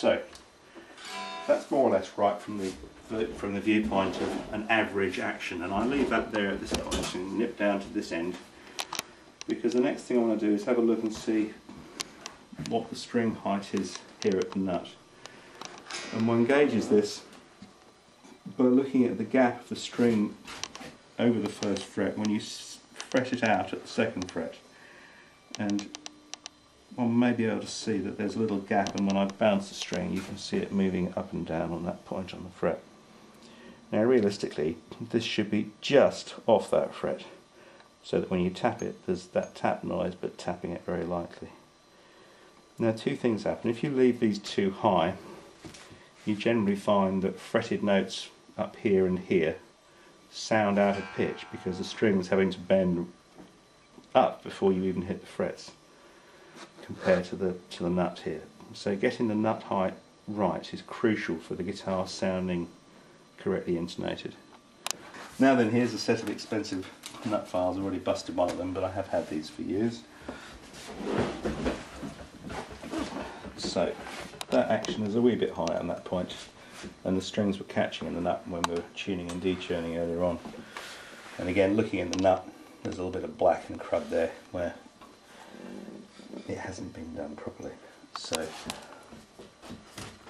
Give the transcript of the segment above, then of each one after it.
So that's more or less right from the viewpoint of an average action, and I leave that there at this point and nip down to this end, because the next thing I want to do is have a look and see what the string height is here at the nut. And one gauges this by looking at the gap of the string over the first fret when you fret it out at the second fret, and one may be able to see that there's a little gap, and when I bounce the string you can see it moving up and down on that point on the fret. Now realistically this should be just off that fret, so that when you tap it there's that tap noise, but tapping it very lightly. Now two things happen. If you leave these too high, you generally find that fretted notes up here and here sound out of pitch, because the string's having to bend up before you even hit the frets, compared to the nut here. So getting the nut height right is crucial for the guitar sounding correctly intonated. Now then, here's a set of expensive nut files. I've already busted one of them, but I have had these for years. So that action is a wee bit high on that point, and the strings were catching in the nut when we were tuning and detuning earlier on. And again, looking in the nut, there's a little bit of black and crud there where it hasn't been done properly. So a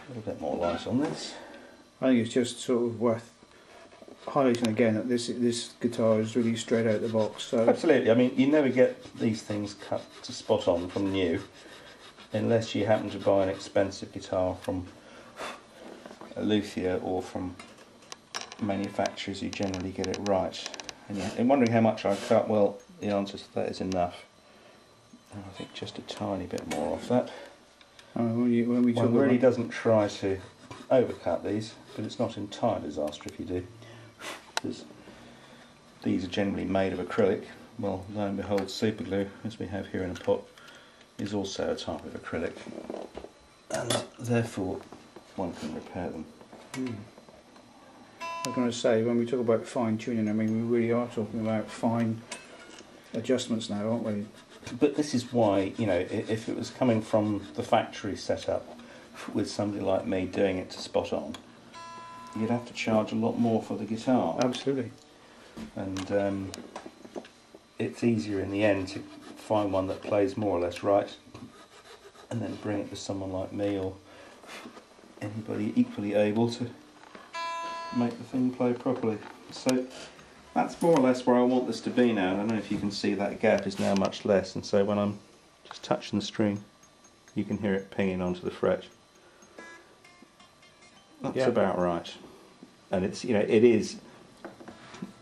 little bit more light on this. I think it's just sort of worth highlighting again that this guitar is really straight out of the box. So absolutely. I mean, you never get these things cut to spot on from new, unless you happen to buy an expensive guitar from a luthier or from manufacturers who generally get it right. And you're wondering how much I cut. Well, the answer to that is enough. And I think just a tiny bit more off that. When we talk One really doesn't try to overcut these, but it's not an entire disaster if you do, because these are generally made of acrylic. Well, lo and behold, super glue, as we have here in a pot, is also a type of acrylic, and therefore one can repair them. I was going to say, when we talk about fine tuning, I mean we really are talking about fine adjustments now, aren't we? But this is why, you know, if it was coming from the factory setup with somebody like me doing it to spot on, you'd have to charge a lot more for the guitar. Absolutely. And it's easier in the end to find one that plays more or less right, and then bring it to someone like me or anybody equally able to make the thing play properly. So that's more or less where I want this to be now. I don't know if you can see that gap is now much less, and so when I'm just touching the string you can hear it pinging onto the fret. That's about right. And it's, you know, it is,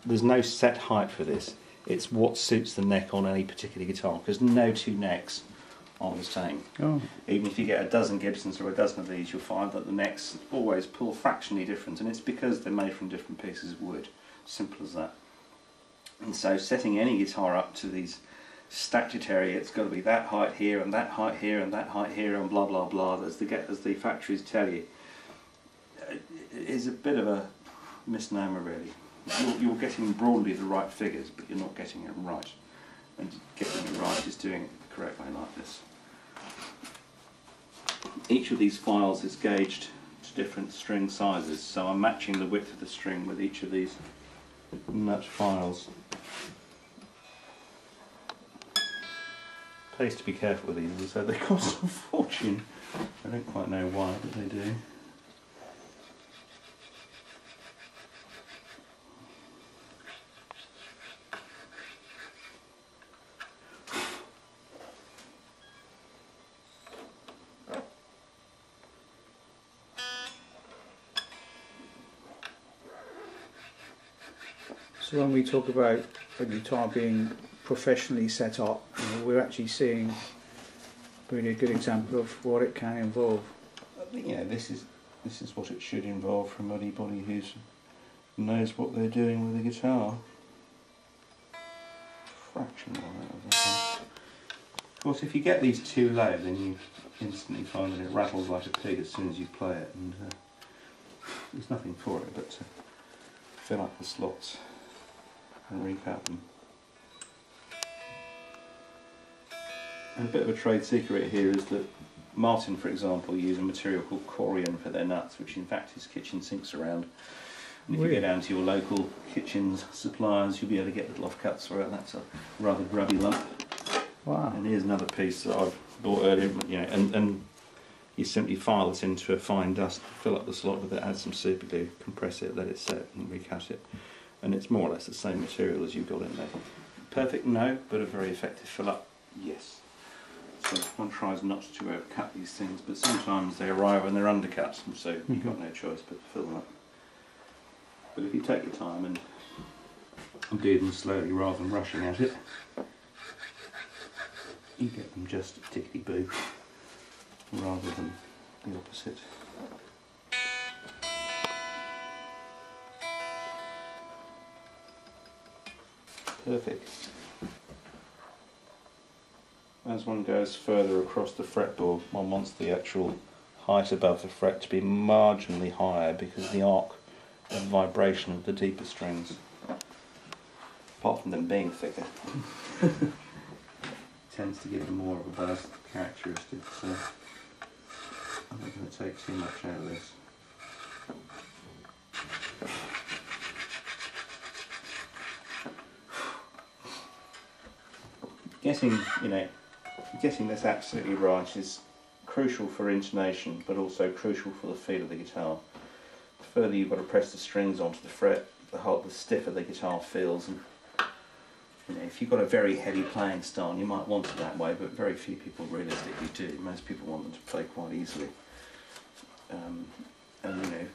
there's no set height for this. It's what suits the neck on any particular guitar, because no two necks are the same. Oh. Even if you get a dozen Gibsons or a dozen of these, you'll find that the necks always pull fractionally different, and it's because they're made from different pieces of wood. Simple as that. And so setting any guitar up to these statutory, it's got to be that height here and that height here and that height here and blah blah blah, as the factories tell you, is a bit of a misnomer really. You're getting broadly the right figures, but you're not getting it right. And getting it right is doing it the correct way like this. Each of these files is gauged to different string sizes, so I'm matching the width of the string with each of these nut files. Pays to be careful with these, as I said, they cost a fortune. I don't quite know why, but they do. So when we talk about a guitar being professionally set up, you know, we're actually seeing really a good example of what it can involve. You know, this is what it should involve from anybody who knows what they're doing with a guitar. Fraction more out of this one. Of course, if you get these too low, then you instantly find that it rattles like a pig as soon as you play it, and there's nothing for it but to fill up the slots and recut them. And a bit of a trade secret here is that Martin, for example, use a material called corian for their nuts, which in fact is kitchen sinks around. And if you go down to your local kitchen suppliers, you'll be able to get little offcuts where that's a rather grubby lump. Wow. And here's another piece that I've bought earlier, you know, and you simply file it into a fine dust, fill up the slot with it, add some super glue, compress it, let it set, and recut it. And it's more or less the same material as you've got in there. Perfect? No, but a very effective fill up? Yes. So one tries not to overcut these things, but sometimes they arrive and they're undercut, so you've got no choice but to fill them up. But if you take your time and do them slowly rather than rushing at it, you get them just tickety-boo rather than the opposite. Perfect. As one goes further across the fretboard, one wants the actual height above the fret to be marginally higher because of the arc of vibration of the deeper strings, apart from them being thicker. Tends to give them more of a buzz characteristic, so I'm not going to take too much out of this. Getting this absolutely right is crucial for intonation, but also crucial for the feel of the guitar. The further you've got to press the strings onto the fret, the stiffer the guitar feels. And if you've got a very heavy playing style, you might want it that way, but very few people realistically do. Most people want them to play quite easily. And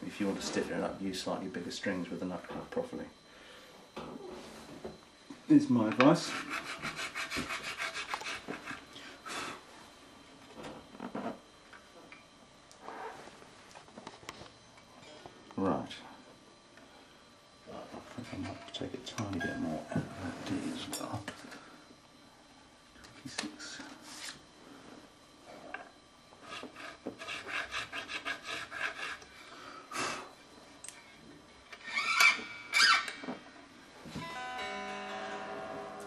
if you want to stiffen it up, use slightly bigger strings with the nut cut properly. Is my advice. Right. I think I might take a tiny bit more out of that D as well. 26.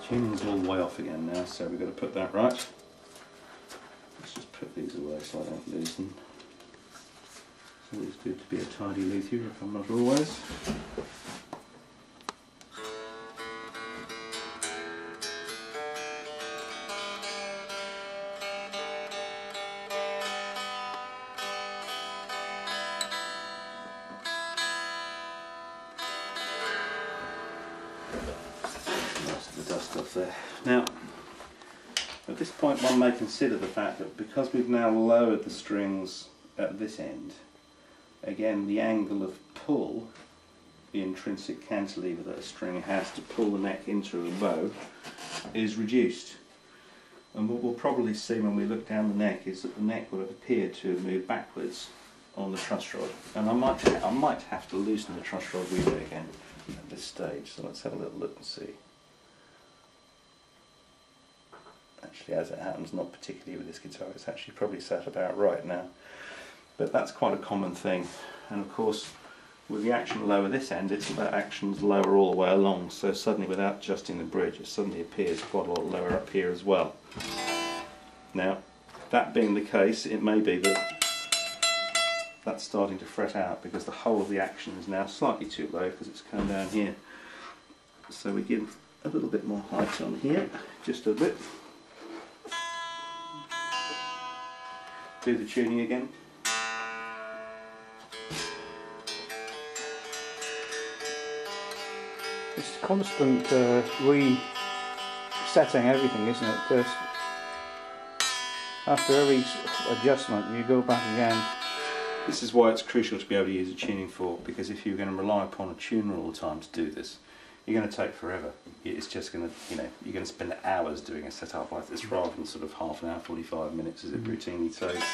Tuning's all way off again now, so we've got to put that right. Let's just put these away so I don't lose them. It's always good to be a tidy luthier if I'm not always. Most of the dust off there. Now, at this point one may consider the fact that because we've now lowered the strings at this end, again the angle of pull, the intrinsic cantilever that a string has to pull the neck into a bow, is reduced. And what we'll probably see when we look down the neck is that the neck will have appeared to have moved backwards on the truss rod. And I might have to loosen the truss rod relay again at this stage, so let's have a little look and see. Actually, as it happens, not particularly with this guitar, it's actually probably sat about right now. But that's quite a common thing, and of course with the action lower this end, that action's lower all the way along, so suddenly without adjusting the bridge it suddenly appears quite a lot lower up here as well. Now, that being the case, it may be that that's starting to fret out because the whole of the action is now slightly too low because it's come down here. So we give a little bit more height on here, just a bit. Do the tuning again. It's constant resetting everything, isn't it? Because after every adjustment you go back again. This is why it's crucial to be able to use a tuning fork, because if you're going to rely upon a tuner all the time to do this, you're going to take forever. It's just going to, you're going to spend hours doing a setup like this rather than sort of half an hour, 45 minutes as it routinely takes.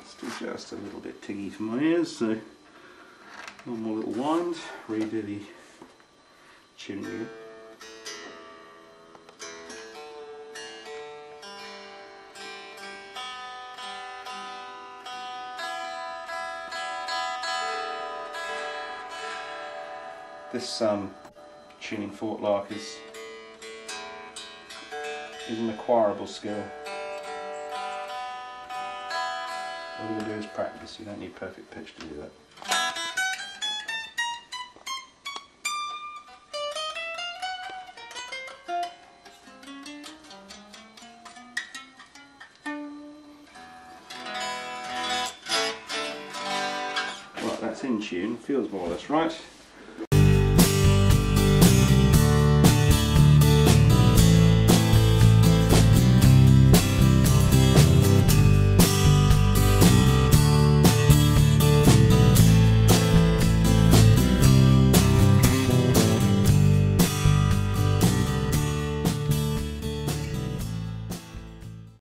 Still just a little bit tiggy for my ears, so one more little wind, redo the tuning again. This tuning fork lark is is an acquirable skill. All you can do is practice, you don't need perfect pitch to do that. Right, that's in tune, feels more or less right.